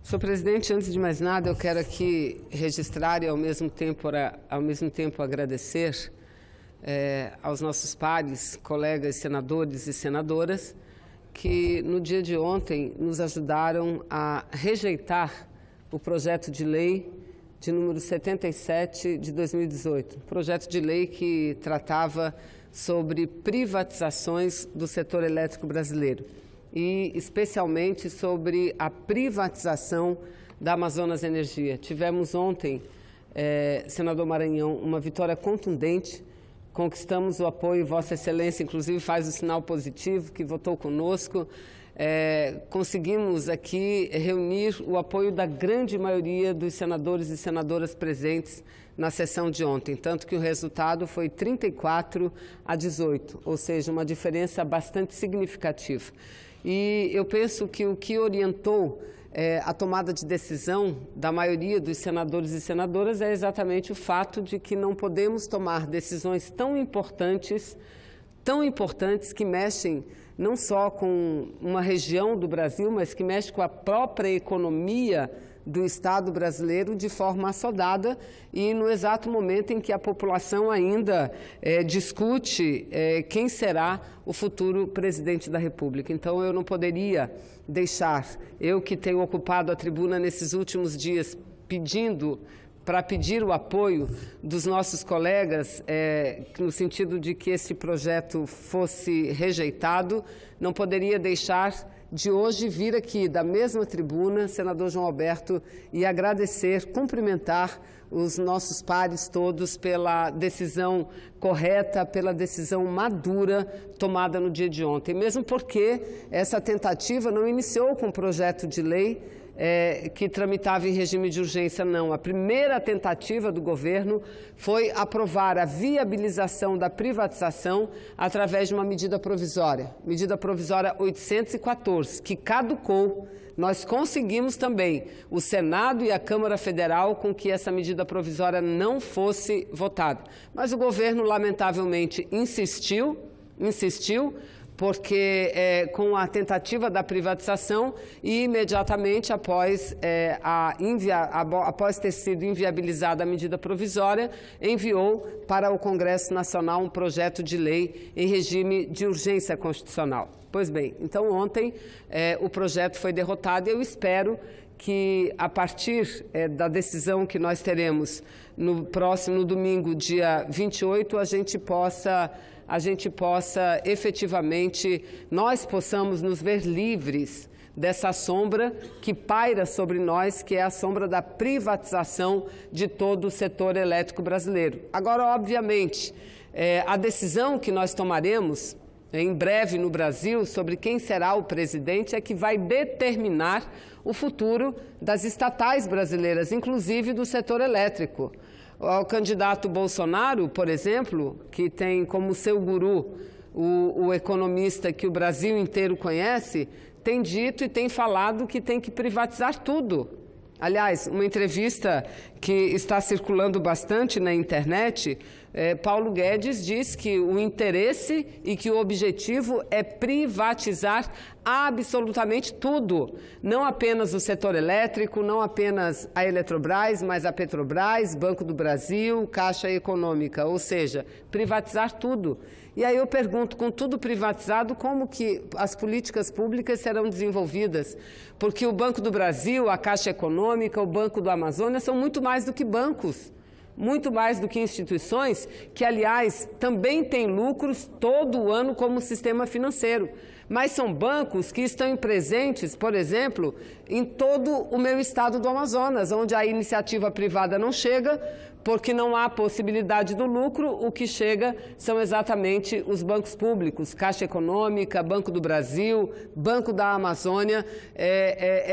Senhor presidente, antes de mais nada, eu quero aqui registrar e ao mesmo tempo agradecer aos nossos pares, colegas senadores e senadoras, que no dia de ontem nos ajudaram a rejeitar o projeto de lei de número 77 de 2018, um projeto de lei que tratava sobre privatizações do setor elétrico brasileiro e especialmente sobre a privatização da Amazonas Energia. Tivemos ontem, senador Maranhão, uma vitória contundente. Conquistamos o apoio, Vossa Excelência, inclusive, faz o sinal positivo, que votou conosco. Conseguimos aqui reunir o apoio da grande maioria dos senadores e senadoras presentes na sessão de ontem, tanto que o resultado foi 34-18, ou seja, uma diferença bastante significativa. E eu penso que o que orientou a tomada de decisão da maioria dos senadores e senadoras é exatamente o fato de que não podemos tomar decisões tão importantes que mexem não só com uma região do Brasil, mas que mexem com a própria economia do Estado brasileiro de forma assodada e no exato momento em que a população ainda discute quem será o futuro presidente da República. Então, eu não poderia deixar, eu que tenho ocupado a tribuna nesses últimos dias para pedir o apoio dos nossos colegas, no sentido de que esse projeto fosse rejeitado, não poderia deixar de hoje vir aqui da mesma tribuna, senador João Alberto, e agradecer, cumprimentar os nossos pares todos pela decisão correta, pela decisão madura tomada no dia de ontem, mesmo porque essa tentativa não iniciou com um projeto de lei que tramitava em regime de urgência, não. A primeira tentativa do governo foi aprovar a viabilização da privatização através de uma medida provisória 814, que caducou. Nós conseguimos também, o Senado e a Câmara Federal, com que essa medida provisória não fosse votada. Mas o governo, lamentavelmente, insistiu, porque com a tentativa da privatização e imediatamente após ter sido inviabilizada a medida provisória, enviou para o Congresso Nacional um projeto de lei em regime de urgência constitucional. Pois bem, então ontem o projeto foi derrotado e eu espero que a partir da decisão que nós teremos no próximo domingo, dia 28, a gente possa efetivamente, nós possamos nos ver livres dessa sombra que paira sobre nós, que é a sombra da privatização de todo o setor elétrico brasileiro. Agora, obviamente, a decisão que nós tomaremos em breve no Brasil sobre quem será o presidente é que vai determinar o futuro das estatais brasileiras, inclusive do setor elétrico. O candidato Bolsonaro, por exemplo, que tem como seu guru o economista que o Brasil inteiro conhece, tem dito e tem falado que tem que privatizar tudo. Aliás, uma entrevista que está circulando bastante na internet, Paulo Guedes diz que o interesse e que o objetivo é privatizar absolutamente tudo, não apenas o setor elétrico, não apenas a Eletrobras, mas a Petrobras, Banco do Brasil, Caixa Econômica, ou seja, privatizar tudo. E aí eu pergunto, com tudo privatizado, como que as políticas públicas serão desenvolvidas? Porque o Banco do Brasil, a Caixa Econômica, o Banco do Amazonas são muito mais do que bancos. Muito mais do que instituições que, aliás, também têm lucros todo ano como sistema financeiro. Mas são bancos que estão presentes, por exemplo, em todo o meu estado do Amazonas, onde a iniciativa privada não chega, porque não há possibilidade do lucro, o que chega são exatamente os bancos públicos, Caixa Econômica, Banco do Brasil, Banco da Amazônia,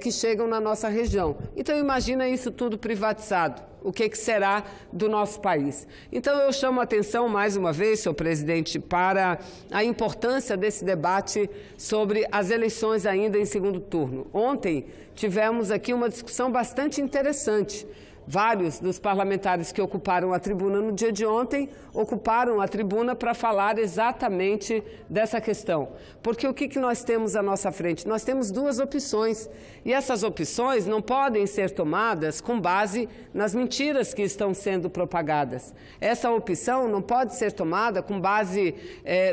que chegam na nossa região. Então, imagina isso tudo privatizado. O que será do nosso país? Então, eu chamo a atenção, mais uma vez, senhor presidente, para a importância desse debate sobre as eleições ainda em segundo turno. Ontem, tivemos aqui uma discussão bastante interessante Vários dos parlamentares que ocuparam a tribuna no dia de ontem ocuparam a tribuna para falar exatamente dessa questão. Porque o que nós temos à nossa frente? Nós temos duas opções e essas opções não podem ser tomadas com base nas mentiras que estão sendo propagadas. Essa opção não pode ser tomada com base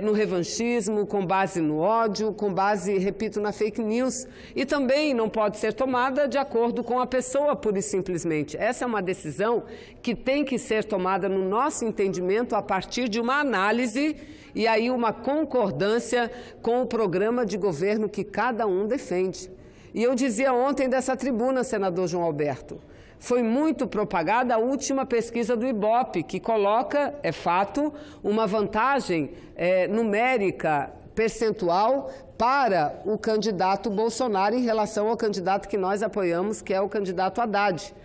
no revanchismo, com base no ódio, com base, repito, na fake news. E também não pode ser tomada de acordo com a pessoa, pura e simplesmente. Essa é uma decisão que tem que ser tomada, no nosso entendimento, a partir de uma análise e aí uma concordância com o programa de governo que cada um defende. E eu dizia ontem dessa tribuna, senador João Alberto, foi muito propagada a última pesquisa do Ibope, que coloca, é fato, uma vantagem numérica, percentual, para o candidato Bolsonaro em relação ao candidato que nós apoiamos, que é o candidato Haddad.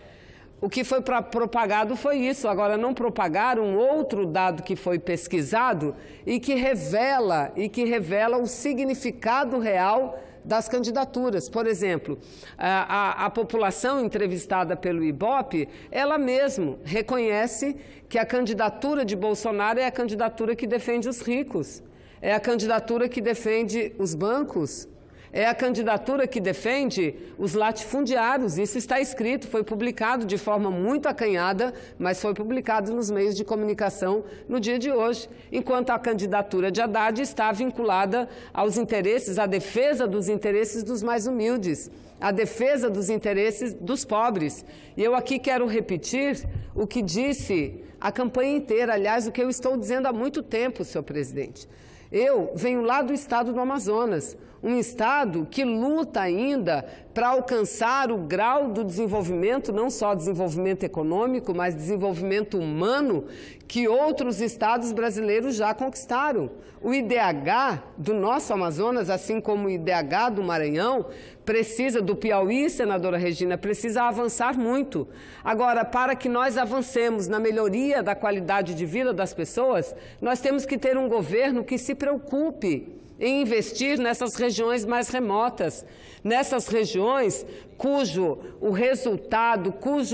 O que foi propagado foi isso. Agora, não propagaram um outro dado que foi pesquisado e que revela o significado real das candidaturas. Por exemplo, a população entrevistada pelo Ibope, ela mesma reconhece que a candidatura de Bolsonaro é a candidatura que defende os ricos, é a candidatura que defende os bancos, é a candidatura que defende os latifundiários. Isso está escrito, foi publicado de forma muito acanhada, mas foi publicado nos meios de comunicação no dia de hoje. Enquanto a candidatura de Haddad está vinculada aos interesses, à defesa dos interesses dos mais humildes, à defesa dos interesses dos pobres. E eu aqui quero repetir o que disse a campanha inteira, aliás, o que eu estou dizendo há muito tempo, senhor presidente. Eu venho lá do estado do Amazonas, um estado que luta ainda para alcançar o grau do desenvolvimento, não só desenvolvimento econômico, mas desenvolvimento humano, que outros estados brasileiros já conquistaram. O IDH do nosso Amazonas, assim como o IDH do Maranhão, precisa, do Piauí, senadora Regina, precisa avançar muito. Agora, para que nós avancemos na melhoria da qualidade de vida das pessoas, nós temos que ter um governo que se preocupe em investir nessas regiões mais remotas, nessas regiões cujo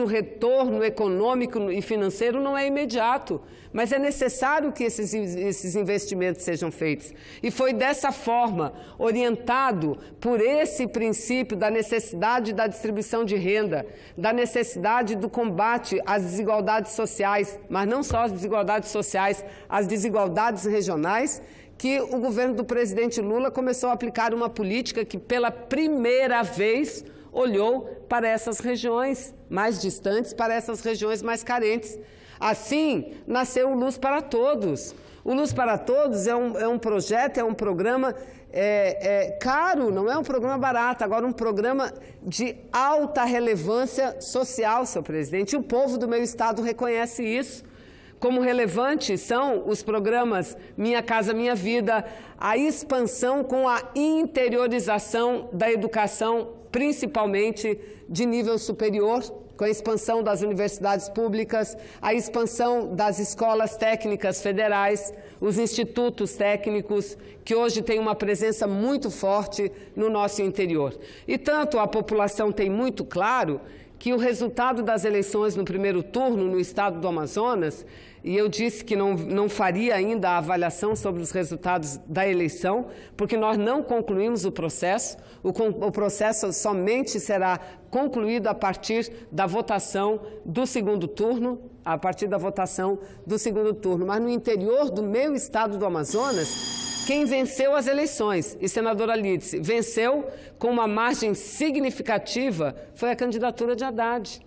retorno econômico e financeiro não é imediato, mas é necessário que esses investimentos sejam feitos. E foi dessa forma, orientado por esse princípio da necessidade da distribuição de renda, da necessidade do combate às desigualdades sociais, mas não só as desigualdades sociais, as desigualdades regionais, que o governo do presidente Lula começou a aplicar uma política que, pela primeira vez, olhou para essas regiões mais distantes, para essas regiões mais carentes. Assim, nasceu o Luz para Todos. O Luz para Todos é um projeto, é um programa caro, não é um programa barato, agora um programa de alta relevância social, senhor presidente. E o povo do meu estado reconhece isso. Como relevantes são os programas Minha Casa Minha Vida, a expansão com a interiorização da educação, principalmente de nível superior, com a expansão das universidades públicas, a expansão das escolas técnicas federais, os institutos técnicos, que hoje têm uma presença muito forte no nosso interior. E tanto a população tem muito claro que o resultado das eleições no primeiro turno no estado do Amazonas, e eu disse que não faria ainda a avaliação sobre os resultados da eleição, porque nós não concluímos o processo. O processo somente será concluído a partir da votação do segundo turno, Mas no interior do meu estado do Amazonas, quem venceu as eleições, e senadora Lídice, venceu com uma margem significativa, foi a candidatura de Haddad.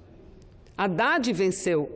Haddad venceu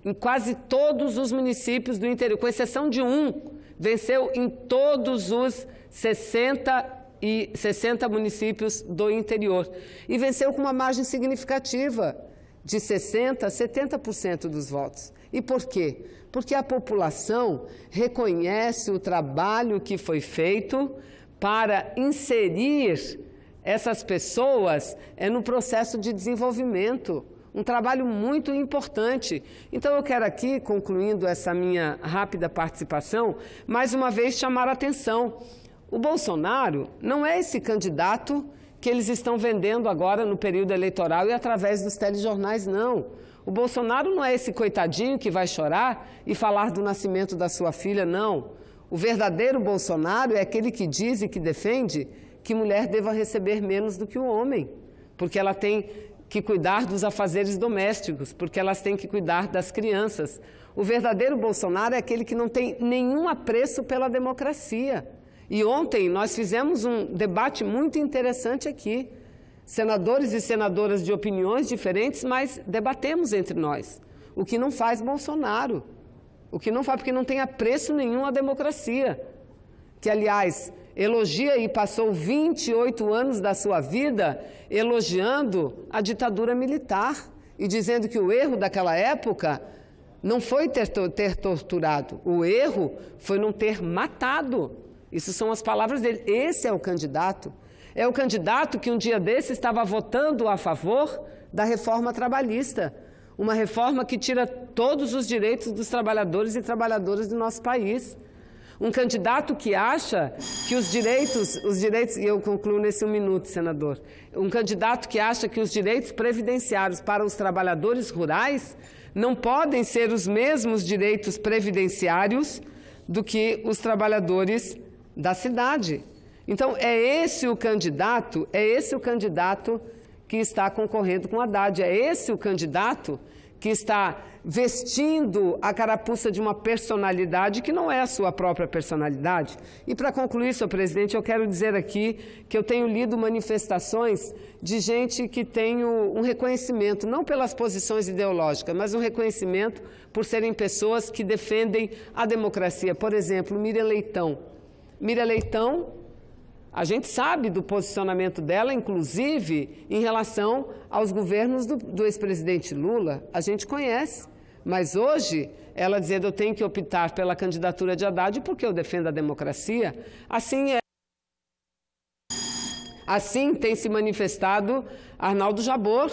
em quase todos os municípios do interior, com exceção de um, venceu em todos os 60 municípios do interior. E venceu com uma margem significativa, de 60% a 70% dos votos. E por quê? Porque a população reconhece o trabalho que foi feito para inserir essas pessoas no processo de desenvolvimento. Um trabalho muito importante. Então, eu quero aqui, concluindo essa minha rápida participação, mais uma vez chamar a atenção. O Bolsonaro não é esse candidato que eles estão vendendo agora no período eleitoral e através dos telejornais, não. O Bolsonaro não é esse coitadinho que vai chorar e falar do nascimento da sua filha, não. O verdadeiro Bolsonaro é aquele que diz e que defende que mulher deva receber menos do que o homem, porque ela tem que cuidar dos afazeres domésticos, porque elas têm que cuidar das crianças. O verdadeiro Bolsonaro é aquele que não tem nenhum apreço pela democracia. E ontem nós fizemos um debate muito interessante aqui. Senadores e senadoras de opiniões diferentes, mas debatemos entre nós. O que não faz Bolsonaro. O que não faz, porque não tem apreço nenhum à democracia. Que, aliás, elogia e passou 28 anos da sua vida elogiando a ditadura militar e dizendo que o erro daquela época não foi ter torturado, o erro foi não ter matado. Isso são as palavras dele. Esse é o candidato. É o candidato que um dia desse estava votando a favor da reforma trabalhista. Uma reforma que tira todos os direitos dos trabalhadores e trabalhadoras do nosso país. Um candidato que acha que os direitos, e eu concluo nesse 1 minuto, senador, um candidato que acha que os direitos previdenciários para os trabalhadores rurais não podem ser os mesmos direitos previdenciários do que os trabalhadores da cidade. Então, é esse o candidato que está concorrendo com Haddad, é esse o candidato que está vestindo a carapuça de uma personalidade que não é a sua própria personalidade. E para concluir, senhor presidente, eu quero dizer aqui que eu tenho lido manifestações de gente que tem um reconhecimento, não pelas posições ideológicas, mas um reconhecimento por serem pessoas que defendem a democracia. Por exemplo, Miriam Leitão. Miriam Leitão, a gente sabe do posicionamento dela, inclusive, em relação aos governos do ex-presidente Lula. A gente conhece. Mas hoje, ela dizendo eu tenho que optar pela candidatura de Haddad porque eu defendo a democracia, assim tem se manifestado Arnaldo Jabor,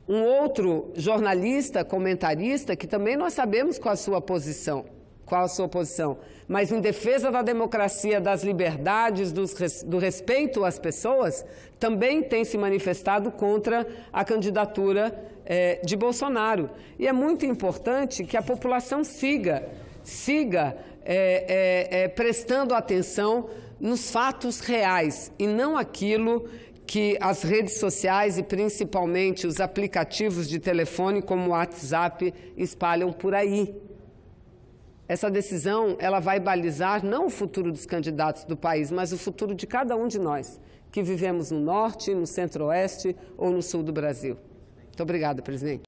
um outro jornalista, comentarista, que também nós sabemos qual a sua posição. Mas em defesa da democracia, das liberdades, do respeito às pessoas, também tem se manifestado contra a candidatura de Bolsonaro. E é muito importante que a população siga prestando atenção nos fatos reais e não aquilo que as redes sociais e principalmente os aplicativos de telefone como o WhatsApp espalham por aí. Essa decisão, ela vai balizar não o futuro dos candidatos do país, mas o futuro de cada um de nós, que vivemos no norte, no centro-oeste ou no sul do Brasil. Muito obrigada, presidente.